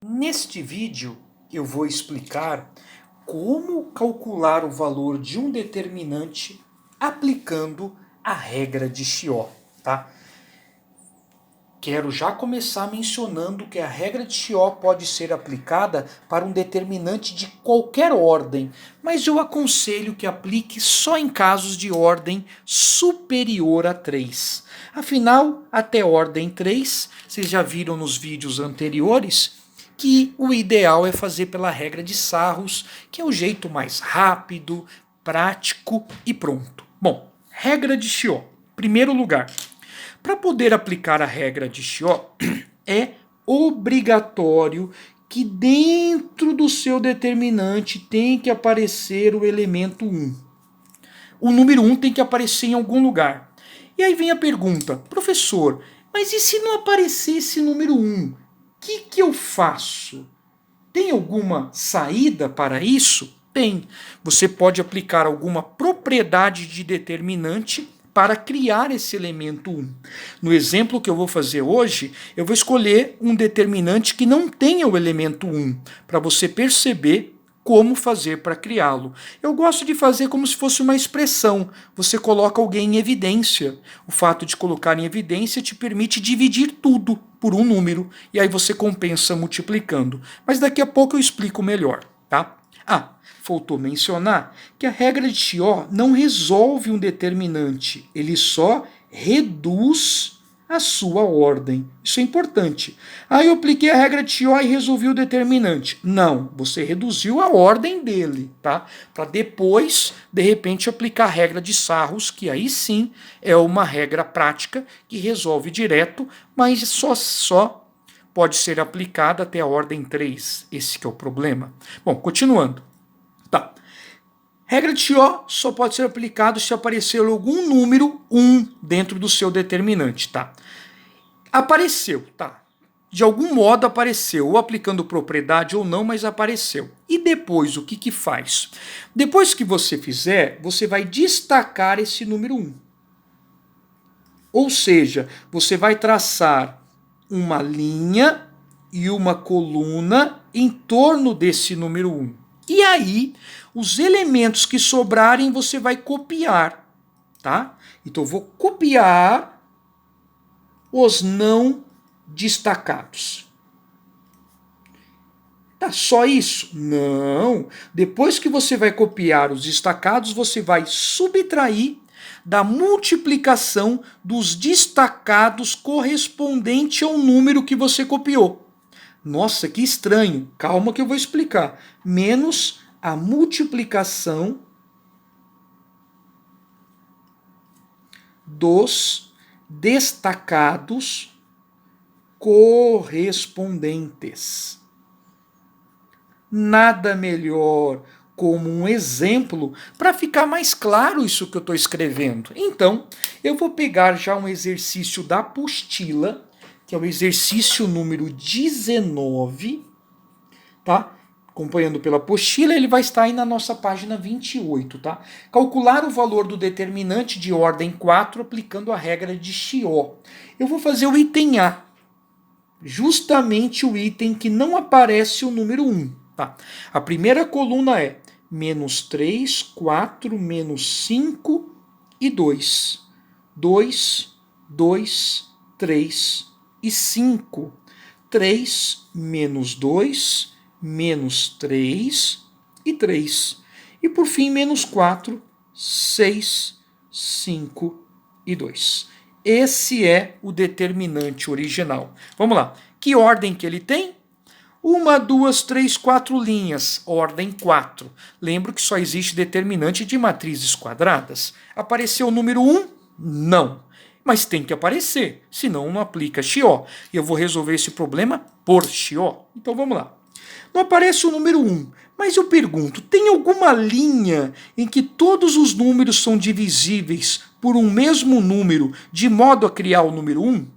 Neste vídeo eu vou explicar como calcular o valor de um determinante aplicando a regra de Chió, tá? Quero já começar mencionando que a regra de Chió pode ser aplicada para um determinante de qualquer ordem, mas eu aconselho que aplique só em casos de ordem superior a 3. Afinal, até ordem 3, vocês já viram nos vídeos anteriores, que o ideal é fazer pela regra de Sarros, que é o jeito mais rápido, prático e pronto. Bom, regra de Chió. Primeiro lugar, para poder aplicar a regra de Chió, é obrigatório que dentro do seu determinante tem que aparecer o elemento 1. O número 1 tem que aparecer em algum lugar. E aí vem a pergunta, professor, mas e se não aparecer esse número 1? O que eu faço? Tem alguma saída para isso? Tem. Você pode aplicar alguma propriedade de determinante para criar esse elemento 1. No exemplo que eu vou fazer hoje, eu vou escolher um determinante que não tenha o elemento 1, para você perceber como fazer para criá-lo. Eu gosto de fazer como se fosse uma expressão. Você coloca alguém em evidência. O fato de colocar em evidência te permite dividir tudo por um número, e aí você compensa multiplicando. Mas daqui a pouco eu explico melhor, tá? Faltou mencionar que a regra de Chió não resolve um determinante, ele só reduz a sua ordem. Isso é importante. Eu apliquei a regra de Chió e resolvi o determinante. Não, você reduziu a ordem dele, tá? Para depois, de repente, aplicar a regra de Sarros, que aí sim é uma regra prática que resolve direto, mas só pode ser aplicada até a ordem 3. Esse que é o problema. Bom, continuando. Tá. Regra de Chió só pode ser aplicado se aparecer algum número 1 dentro do seu determinante, tá? Apareceu, tá? De algum modo apareceu, ou aplicando propriedade ou não, mas apareceu. E depois, o que faz? Depois que você fizer, você vai destacar esse número 1. Ou seja, você vai traçar uma linha e uma coluna em torno desse número 1. E aí, os elementos que sobrarem você vai copiar, tá? Então eu vou copiar os não destacados. Tá só isso? Não. Depois que você vai copiar os destacados, você vai subtrair da multiplicação dos destacados correspondente ao número que você copiou. Nossa, que estranho. Calma que eu vou explicar. Menos a multiplicação dos destacados correspondentes. Nada melhor como um exemplo para ficar mais claro isso que eu estou escrevendo. Então, eu vou pegar já um exercício da apostila, que é o exercício número 19, tá? Acompanhando pela apostila, ele vai estar aí na nossa página 28, tá? Calcular o valor do determinante de ordem 4 aplicando a regra de Chió. Eu vou fazer o item A, justamente o item que não aparece o número 1, tá? A primeira coluna é menos 3, 4, menos 5 e 2. 2, 2, 3 e 5. 3 menos 2, menos 3 e 3. E por fim, menos 4, 6, 5 e 2. Esse é o determinante original. Vamos lá. Que ordem que ele tem? 1, 2, 3, 4 linhas, ordem 4. Lembro que só existe determinante de matrizes quadradas. Apareceu o número 1? Não. Mas tem que aparecer, senão não aplica Chió. E eu vou resolver esse problema por Chió. Então vamos lá. Não aparece o número 1, mas eu pergunto, tem alguma linha em que todos os números são divisíveis por um mesmo número, de modo a criar o número 1?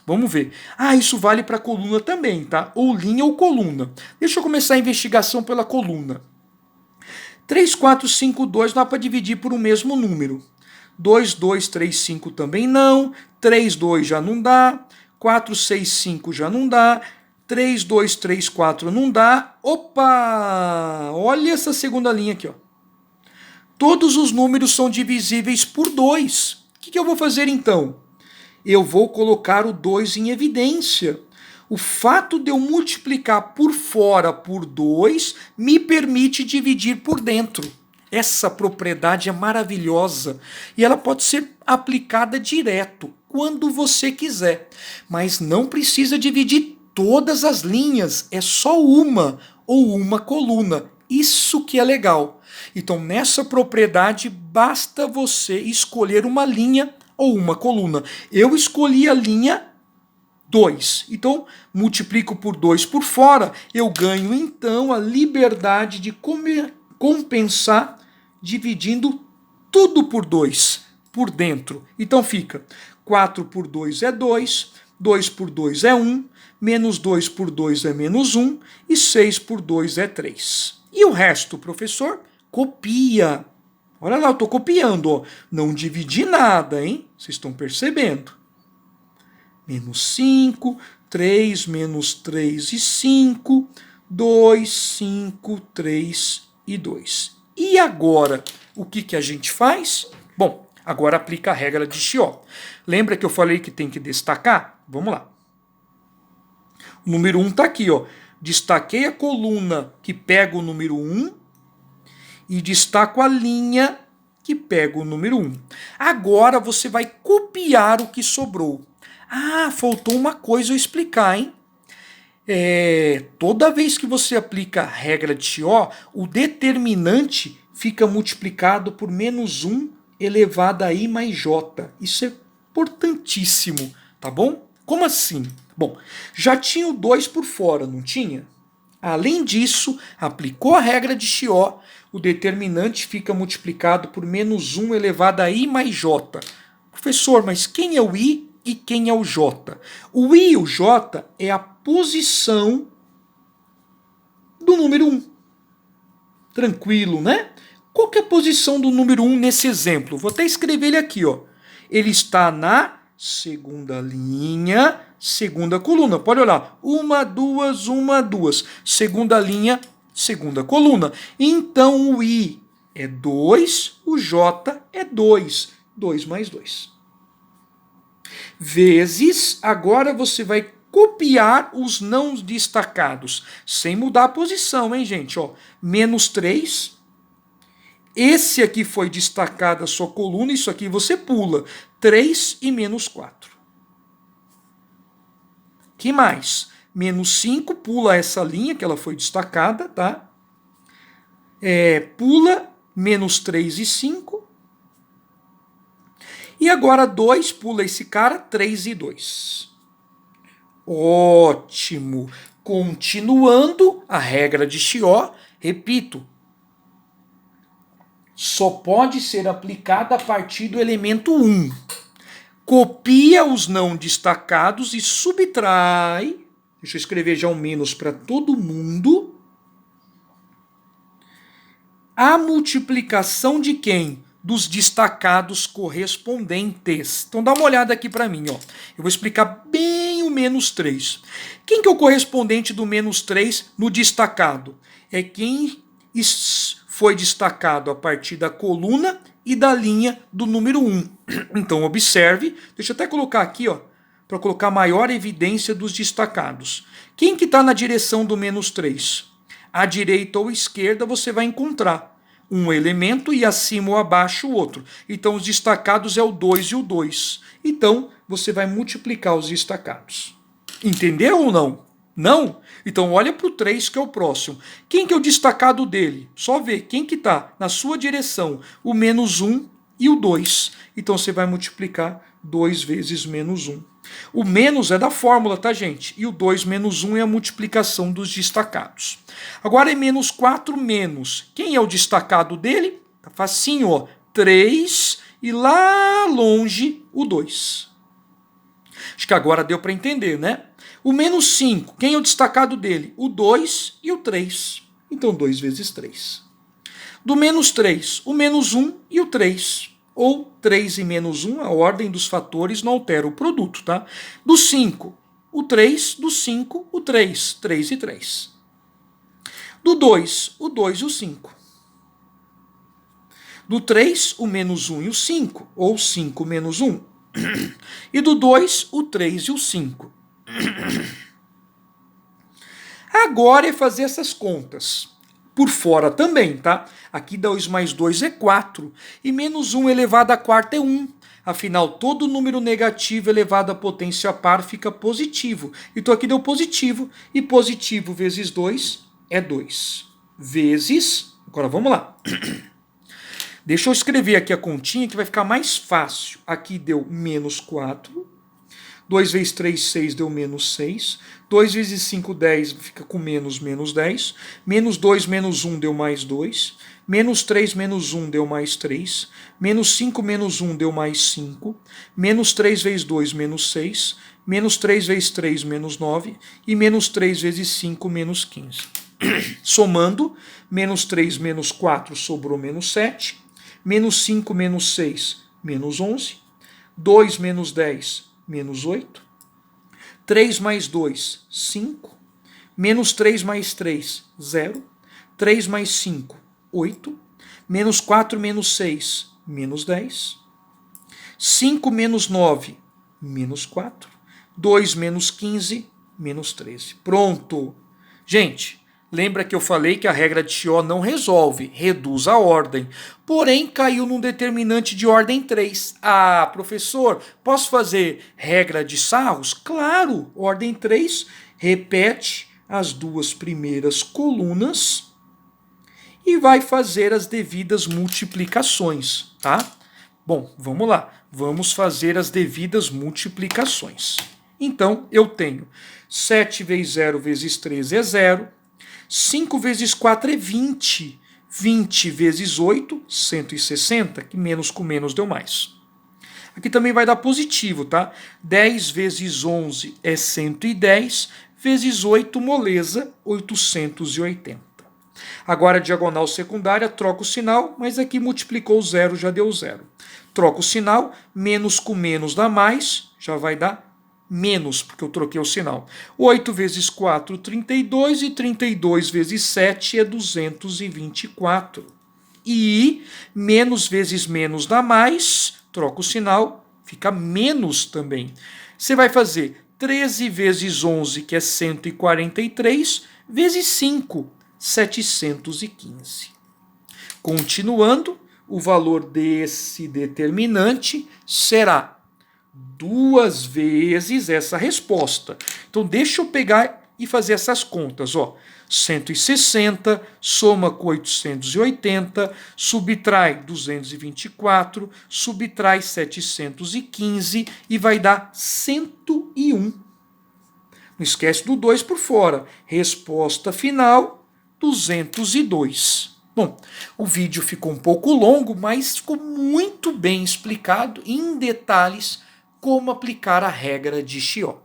Vamos ver. Isso vale para coluna também, tá? Ou linha ou coluna. Deixa eu começar a investigação pela coluna. 3, 4, 5, 2 não dá para dividir por um mesmo número. 2, 2, 3, 5 também não. 3, 2 já não dá. 4, 6, 5 já não dá. 3, 2, 3, 4 não dá. Opa! Olha essa segunda linha aqui, ó. Todos os números são divisíveis por 2. O que eu vou fazer então? Eu vou colocar o 2 em evidência. O fato de eu multiplicar por fora por 2 me permite dividir por dentro. Essa propriedade é maravilhosa e ela pode ser aplicada direto, quando você quiser. Mas não precisa dividir todas as linhas, é só uma ou uma coluna. Isso que é legal. Então, nessa propriedade, basta você escolher uma linha ou uma coluna. Eu escolhi a linha 2. Então, multiplico por 2 por fora, eu ganho então a liberdade de compensar dividindo tudo por 2 por dentro. Então fica 4 por 2 é 2, 2 por 2 é 1, menos 2 por 2 é menos 1 e 6 por 2 é 3. E o resto, professor, copia. Olha lá, eu estou copiando, ó. Não dividi nada, hein? Vocês estão percebendo? Menos 5, 3, menos 3 e 5, 2, 5, 3 e 2. E agora, o que a gente faz? Bom, agora aplica a regra de Chió. Lembra que eu falei que tem que destacar? Vamos lá. O número 1 está aqui, ó. Destaquei a coluna que pega o número 1 e destaco a linha que pega o número 1. Agora você vai copiar o que sobrou. Ah, faltou uma coisa eu explicar, hein? Toda vez que você aplica a regra de Chió, o determinante fica multiplicado por menos 1 elevado a i mais j. Isso é importantíssimo, tá bom? Como assim? Bom, já tinha o 2 por fora, não tinha? Além disso, aplicou a regra de Chió, o determinante fica multiplicado por menos 1 elevado a i mais j. Professor, mas quem é o i e quem é o j? O i e o j é a posição do número 1. Tranquilo, né? Qual que é a posição do número 1 nesse exemplo? Vou até escrever ele aqui, ó. Ele está na segunda linha, segunda coluna. Pode olhar. 1, 2, 1, 2. Segunda linha, segunda coluna. Então o i é 2, o j é 2. 2 mais 2. Vezes, agora você vai copiar os não destacados, sem mudar a posição, hein, gente? Ó, menos 3. Esse aqui foi destacado a sua coluna, isso aqui você pula. 3 e menos 4. Que mais? Menos 5, pula essa linha que ela foi destacada, tá? Pula menos 3 e 5. E agora 2, pula esse cara, 3 e 2. Ótimo! Continuando a regra de Chió, repito, só pode ser aplicada a partir do elemento 1. Copia os não destacados e subtrai, deixa eu escrever já um menos para todo mundo, a multiplicação de quem? Dos destacados correspondentes. Então dá uma olhada aqui para mim, ó. Eu vou explicar bem o menos 3. Quem que é o correspondente do menos 3 no destacado? É quem foi destacado a partir da coluna e da linha do número 1. Então observe, deixa eu até colocar aqui, ó, para colocar maior evidência dos destacados. Quem que está na direção do menos 3? À direita ou à esquerda você vai encontrar um elemento e acima ou abaixo o outro. Então os destacados é o 2 e o 2. Então você vai multiplicar os destacados. Entendeu ou não? Não? Então olha para o 3 que é o próximo. Quem que é o destacado dele? Só vê quem que está na sua direção. O menos 1 e o 2. Então você vai multiplicar 2 vezes menos 1. O menos é da fórmula, tá, gente? E o 2 menos 1 é a multiplicação dos destacados. Agora é menos 4 menos. Quem é o destacado dele? Tá facinho, ó. 3 e lá longe o 2. Acho que agora deu para entender, né? O menos 5, quem é o destacado dele? O 2 e o 3. Então 2 vezes 3. Do menos 3, o menos 1 e o 3. Ou 3 e menos 1, a ordem dos fatores não altera o produto, tá? Do 5, o 3, do 5, o 3, 3 e 3. Do 2, o 2 e o 5. Do 3, o menos 1 e o 5, ou 5 menos 1. E do 2, o 3 e o 5. Agora é fazer essas contas. Por fora também, tá? Aqui 2 mais 2 é 4. E menos 1 elevado à quarta é 1. Afinal, todo número negativo elevado à potência par fica positivo. Então aqui deu positivo. E positivo vezes 2 é 2. Vezes... Agora vamos lá. Deixa eu escrever aqui a continha que vai ficar mais fácil. Aqui deu menos 4. 2 vezes 3, 6, deu menos 6. 2 vezes 5, 10, fica com menos 10. Menos 2, menos 1, deu mais 2. Menos 3, menos 1, deu mais 3. Menos 5, menos 1, deu mais 5. Menos 3 vezes 2, menos 6. Menos 3 vezes 3, menos 9. E menos 3 vezes 5, menos 15. Somando, menos 3, menos 4, sobrou menos 7. Menos 5, menos 6, menos 11. 2 menos 10, menos 8, 3 mais 2, 5, menos 3 mais 3, 0, 3 mais 5, 8, menos 4 menos 6, menos 10, 5 menos 9, menos 4, 2 menos 15, menos 13. Pronto. Gente, lembra que eu falei que a regra de Chió não resolve, reduz a ordem. Porém, caiu num determinante de ordem 3. Ah, professor, posso fazer regra de Sarros? Claro, ordem 3, repete as duas primeiras colunas e vai fazer as devidas multiplicações, tá? Bom, vamos lá. Vamos fazer as devidas multiplicações. Então, eu tenho 7 vezes 0 vezes 13 é 0. 5 vezes 4 é 20. 20 vezes 8, 160, que menos com menos deu mais. Aqui também vai dar positivo, tá? 10 vezes 11 é 110, vezes 8, moleza, 880. Agora a diagonal secundária, troca o sinal, mas aqui multiplicou 0, já deu 0. Troca o sinal, menos com menos dá mais, já vai dar menos, porque eu troquei o sinal. 8 vezes 4, 32, e 32 vezes 7 é 224. E menos vezes menos dá mais, troca o sinal, fica menos também. Você vai fazer 13 vezes 11, que é 143, vezes 5, 715. Continuando, o valor desse determinante será 2 vezes essa resposta. Então, deixa eu pegar e fazer essas contas. 160, soma com 880, subtrai 224, subtrai 715 e vai dar 101. Não esquece do 2 por fora. Resposta final, 202. Bom, o vídeo ficou um pouco longo, mas ficou muito bem explicado, em detalhes, como aplicar a regra de Chió.